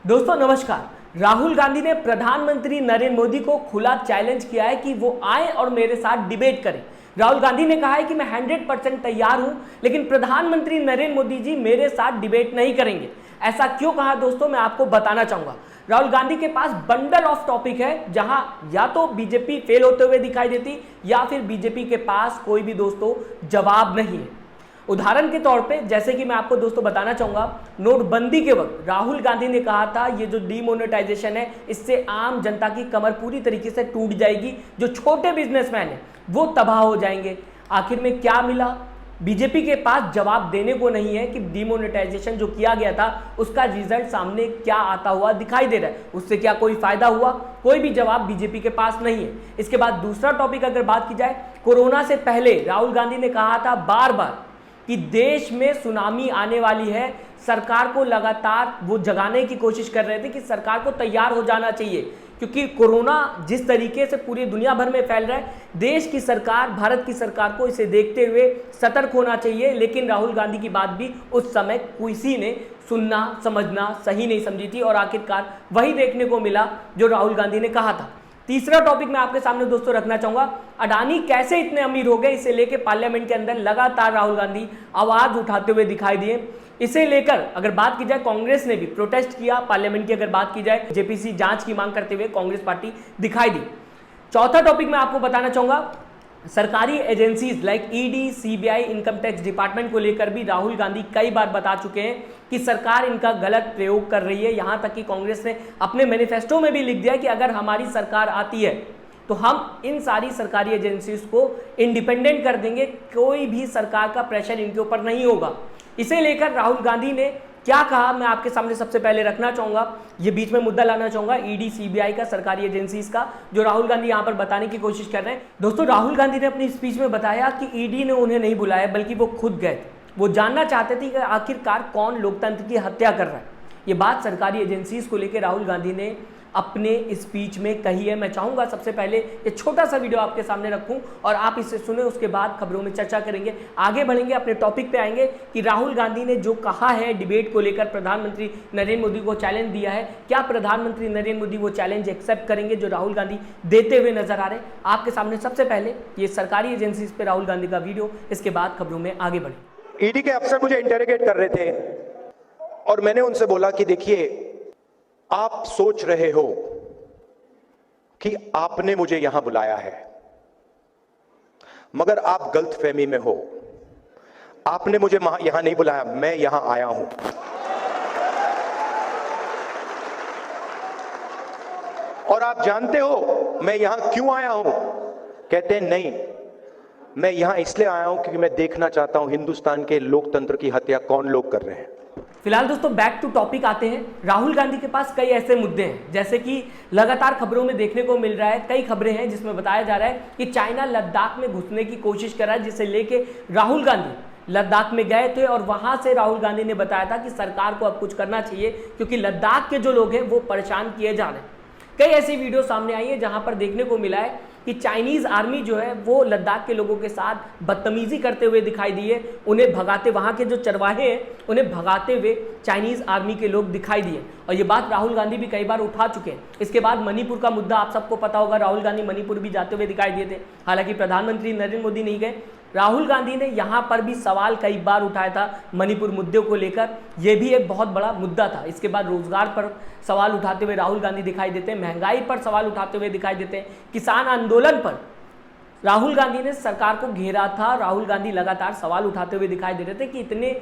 दोस्तों नमस्कार। राहुल गांधी ने प्रधानमंत्री नरेंद्र मोदी को खुला चैलेंज किया है कि वो आए और मेरे साथ डिबेट करें। राहुल गांधी ने कहा है कि मैं 100% तैयार हूं, लेकिन प्रधानमंत्री नरेंद्र मोदी जी मेरे साथ डिबेट नहीं करेंगे। ऐसा क्यों कहा दोस्तों, मैं आपको बताना चाहूंगा। राहुल गांधी के पास बंडल ऑफ टॉपिक है, जहां या तो बीजेपी फेल होते हुए दिखाई देती या फिर बीजेपी के पास कोई भी दोस्तों जवाब नहीं है। उदाहरण के तौर पे जैसे कि मैं आपको दोस्तों बताना चाहूंगा, नोटबंदी के वक्त राहुल गांधी ने कहा था ये जो डीमोनेटाइजेशन है इससे आम जनता की कमर पूरी तरीके से टूट जाएगी, जो छोटे बिजनेसमैन हैं वो तबाह हो जाएंगे। आखिर में क्या मिला? बीजेपी के पास जवाब देने को नहीं है कि डीमोनेटाइजेशन जो किया गया था उसका रिजल्ट सामने क्या आता हुआ दिखाई दे रहा है, उससे क्या कोई फायदा हुआ? कोई भी जवाब बीजेपी के पास नहीं है। इसके बाद दूसरा टॉपिक अगर बात की जाए, कोरोना से पहले राहुल गांधी ने कहा था बार बार कि देश में सुनामी आने वाली है। सरकार को लगातार वो जगाने की कोशिश कर रहे थे कि सरकार को तैयार हो जाना चाहिए, क्योंकि कोरोना जिस तरीके से पूरी दुनिया भर में फैल रहा है, देश की सरकार, भारत की सरकार को इसे देखते हुए सतर्क होना चाहिए। लेकिन राहुल गांधी की बात भी उस समय किसी ने सुनना समझना सही नहीं समझी थी और आखिरकार वही देखने को मिला जो राहुल गांधी ने कहा था। तीसरा टॉपिक मैं आपके सामने दोस्तों रखना चाहूंगा, अडानी कैसे इतने अमीर हो गए, इसे लेकर पार्लियामेंट के अंदर लगातार राहुल गांधी आवाज उठाते हुए दिखाई दिए। इसे लेकर अगर बात की जाए, कांग्रेस ने भी प्रोटेस्ट किया। पार्लियामेंट की अगर बात की जाए, जेपीसी जांच की मांग करते हुए कांग्रेस पार्टी दिखाई दी। चौथा टॉपिक मैं आपको बताना चाहूंगा, सरकारी agencies like ED, CBI, income tax department को लेकर भी राहुल गांधी कई बार बता चुके हैं कि सरकार इनका गलत प्रयोग कर रही है। यहां तक कि कांग्रेस ने अपने मैनिफेस्टो में भी लिख दिया कि अगर हमारी सरकार आती है तो हम इन सारी सरकारी एजेंसीज को इंडिपेंडेंट कर देंगे, कोई भी सरकार का प्रेशर इनके ऊपर नहीं होगा। इसे लेकर राहुल गांधी ने क्या कहा, मैं आपके सामने सबसे पहले रखना चाहूंगा। ये बीच में मुद्दा लाना चाहूंगा ईडी, सीबीआई का, सरकारी एजेंसीज का, जो राहुल गांधी यहां पर बताने की कोशिश कर रहे हैं। दोस्तों राहुल गांधी ने अपनी स्पीच में बताया कि ईडी ने उन्हें नहीं बुलाया, बल्कि वो खुद गए थे। वो जानना चाहते थे कि आखिरकार कौन लोकतंत्र की हत्या कर रहा है। ये बात सरकारी एजेंसीज को लेकर राहुल गांधी ने अपने स्पीच में कही है। मैं चाहूंगा सबसे पहले ये छोटा सा वीडियो आपके सामने रखूं और आप इसे सुने, उसके बाद खबरों में चर्चा करेंगे, आगे बढ़ेंगे, अपने टॉपिक पे आएंगे कि राहुल गांधी ने जो कहा है डिबेट को लेकर, प्रधानमंत्री नरेंद्र मोदी को चैलेंज दिया है, क्या प्रधानमंत्री नरेंद्र मोदी वो चैलेंज एक्सेप्ट करेंगे जो राहुल गांधी देते हुए नजर आ रहे हैं। आपके सामने सबसे पहले ये सरकारी एजेंसीज पे राहुल गांधी का वीडियो, इसके बाद खबरों में आगे बढ़े। ईडी के अफसर मुझे इंटरोगेट कर रहे थे और मैंने उनसे बोला कि देखिए, आप सोच रहे हो कि आपने मुझे यहां बुलाया है, मगर आप गलतफहमी में हो। आपने मुझे यहां नहीं बुलाया, मैं यहां आया हूं। और आप जानते हो मैं यहां क्यों आया हूं? कहते हैं नहीं, मैं यहां इसलिए आया हूं क्योंकि मैं देखना चाहता हूं हिंदुस्तान के लोकतंत्र की हत्या कौन लोग कर रहे हैं। फिलहाल दोस्तों बैक टू टॉपिक आते हैं। राहुल गांधी के पास कई ऐसे मुद्दे हैं, जैसे कि लगातार खबरों में देखने को मिल रहा है, कई खबरें हैं जिसमें बताया जा रहा है कि चाइना लद्दाख में घुसने की कोशिश कर रहा है, जिसे लेके राहुल गांधी लद्दाख में गए थे और वहां से राहुल गांधी ने बताया था कि सरकार को अब कुछ करना चाहिए, क्योंकि लद्दाख के जो लोग हैं वो परेशान किए जा रहे हैं। कई ऐसी वीडियो सामने आई है जहां पर देखने को मिला है कि चाइनीज आर्मी जो है वो लद्दाख के लोगों के साथ बदतमीजी करते हुए दिखाई दी है, उन्हें भगाते, वहां के जो चरवाहे हैं उन्हें भगाते हुए चाइनीज आर्मी के लोग दिखाई दिए। और ये बात राहुल गांधी भी कई बार उठा चुके हैं। इसके बाद मणिपुर का मुद्दा आप सबको पता होगा, राहुल गांधी मणिपुर भी जाते हुए दिखाई दिए थे। हालांकि प्रधानमंत्री नरेंद्र मोदी नहीं गए, राहुल गांधी ने यहां पर भी सवाल कई बार उठाया था मणिपुर मुद्दे को लेकर, यह भी एक बहुत बड़ा मुद्दा था। इसके बाद रोजगार पर सवाल उठाते हुए राहुल गांधी दिखाई देते हैं, महंगाई पर सवाल उठाते हुए दिखाई देते हैं, किसान आंदोलन पर राहुल गांधी ने सरकार को घेरा था। राहुल गांधी लगातार सवाल उठाते हुए दिखाई दे रहे थे कि इतने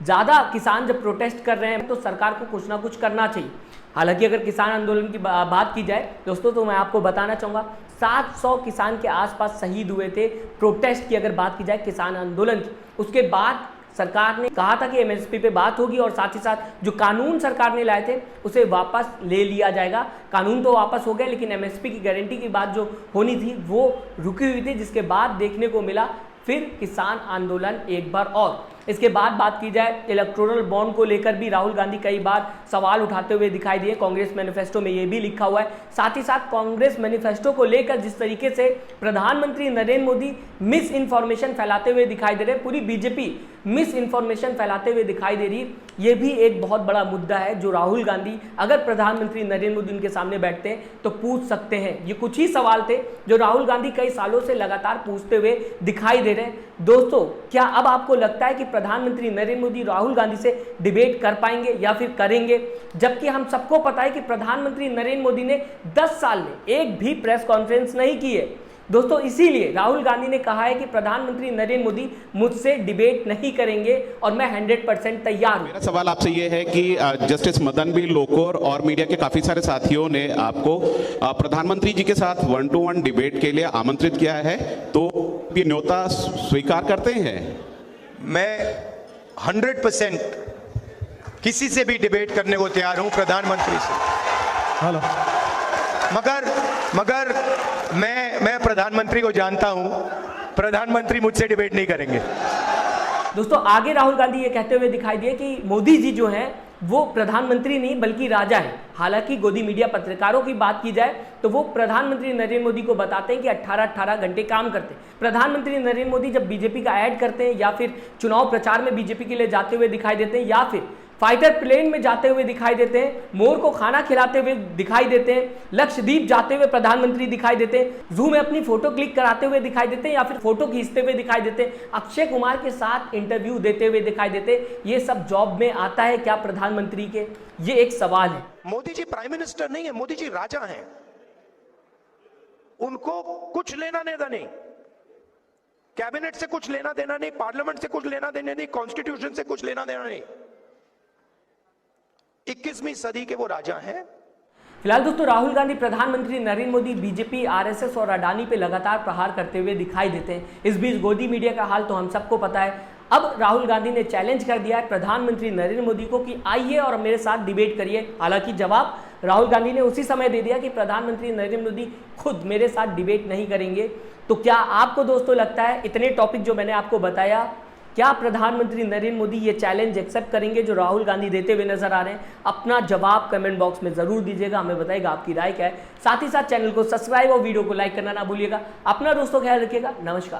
ज़्यादा किसान जब प्रोटेस्ट कर रहे हैं तो सरकार को कुछ ना कुछ करना चाहिए। हालांकि अगर किसान आंदोलन की बात की जाए दोस्तों, तो मैं आपको बताना चाहूँगा 700 किसान के आसपास शहीद हुए थे प्रोटेस्ट की अगर बात की जाए किसान आंदोलन की। उसके बाद सरकार ने कहा था कि एमएसपी पे बात होगी और साथ ही साथ जो कानून सरकार ने लाए थे उसे वापस ले लिया जाएगा। कानून तो वापस हो गया, लेकिन एमएसपी की गारंटी की बात जो होनी थी वो रुकी हुई थी, जिसके बाद देखने को मिला फिर किसान आंदोलन एक बार और। इसके बाद बात की जाए इलेक्टोरल बॉन्ड को लेकर भी राहुल गांधी कई बार सवाल उठाते हुए दिखाई दिए। कांग्रेस मैनिफेस्टो में ये भी लिखा हुआ है। साथ ही साथ कांग्रेस मैनिफेस्टो को लेकर जिस तरीके से प्रधानमंत्री नरेंद्र मोदी मिस इन्फॉर्मेशन फैलाते हुए दिखाई दे रहे, पूरी बीजेपी मिस इन्फॉर्मेशन फैलाते हुए दिखाई दे रही, ये भी एक बहुत बड़ा मुद्दा है जो राहुल गांधी अगर प्रधानमंत्री नरेंद्र मोदी उनके सामने बैठते हैं तो पूछ सकते हैं। ये कुछ ही सवाल थे जो राहुल गांधी कई सालों से लगातार पूछते हुए दिखाई दे रहे हैं। दोस्तों, क्या अब आपको लगता है कि प्रधानमंत्री नरेंद्र मोदी राहुल गांधी से डिबेट कर पाएंगे या फिर करेंगे? जबकि हम सबको पता है कि प्रधानमंत्री नरेंद्र मोदी ने 10 साल में एक भी प्रेस कॉन्फ्रेंस नहीं की है। दोस्तों, इसीलिए राहुल गांधी ने कहा है कि प्रधानमंत्री नरेंद्र मोदी मुझसे डिबेट नहीं करेंगे और मैं 100% तैयार हूं। मेरा सवाल आपसे ये है कि जस्टिस मदन बी लोकुर और मीडिया के काफी सारे साथियों ने आपको प्रधानमंत्री जी के साथ 1-to-1 डिबेट के लिए आमंत्रित किया है, तो ये न्योता स्वीकार करते हैं? मैं 100% किसी से भी डिबेट करने को तैयार हूं, प्रधानमंत्री से। हेलो। मगर मैं प्रधानमंत्री को जानता हूं, प्रधानमंत्री मुझसे डिबेट नहीं करेंगे। दोस्तों, आगे राहुल गांधी ये कहते हुए दिखाई दिए कि मोदी जी जो हैं वो प्रधानमंत्री नहीं बल्कि राजा है। हालांकि गोदी मीडिया पत्रकारों की बात की जाए तो वो प्रधानमंत्री नरेंद्र मोदी को बताते हैं कि 18-18 घंटे काम करते हैं। प्रधानमंत्री नरेंद्र मोदी जब बीजेपी का ऐड करते हैं या फिर चुनाव प्रचार में बीजेपी के लिए जाते हुए दिखाई देते हैं या फिर फाइटर प्लेन में जाते हुए दिखाई देते हैं, मोर को खाना खिलाते हुए दिखाई देते हैं, लक्षद्वीप जाते हुए प्रधानमंत्री दिखाई देते हैं, जू में अपनी फोटो क्लिक कराते हुए दिखाई देते हैं या फिर फोटो खींचते हुए दिखाई देते हैं, अक्षय कुमार के साथ इंटरव्यू देते हुए दिखाई देते हैं। ये सब जॉब में आता है क्या प्रधानमंत्री के? ये एक सवाल है। मोदी जी प्राइम मिनिस्टर नहीं है, मोदी जी राजा हैं। उनको कुछ लेना देना नहीं, कैबिनेट से कुछ लेना देना नहीं, पार्लियामेंट से कुछ लेना देना नहीं, कॉन्स्टिट्यूशन से कुछ लेना देना नहीं। 21वीं सदी के वो राजा हैं। फिलहाल दोस्तों, राहुल गांधी प्रधानमंत्री नरेंद्र मोदी, बीजेपी, आरएसएस और अडानी पे लगातार प्रहार करते हुए दिखाई देते हैं। इस बीच गोदी मीडिया का हाल तो हम सबको पता है। अब राहुल गांधी ने चैलेंज कर दिया है प्रधानमंत्री नरेंद्र मोदी को कि आइए और मेरे साथ डिबेट करिए। हालांकि जवाब राहुल गांधी ने उसी समय दे दिया कि प्रधानमंत्री नरेंद्र मोदी खुद मेरे साथ डिबेट नहीं करेंगे। तो क्या आपको दोस्तों लगता है इतने टॉपिक जो मैंने आपको बताया, क्या प्रधानमंत्री नरेंद्र मोदी ये चैलेंज एक्सेप्ट करेंगे जो राहुल गांधी देते हुए नजर आ रहे हैं? अपना जवाब कमेंट बॉक्स में जरूर दीजिएगा, हमें बताइएगा आपकी राय क्या है। साथ ही साथ चैनल को सब्सक्राइब और वीडियो को लाइक करना ना भूलिएगा। अपना दोस्तों ख्याल रखिएगा। नमस्कार।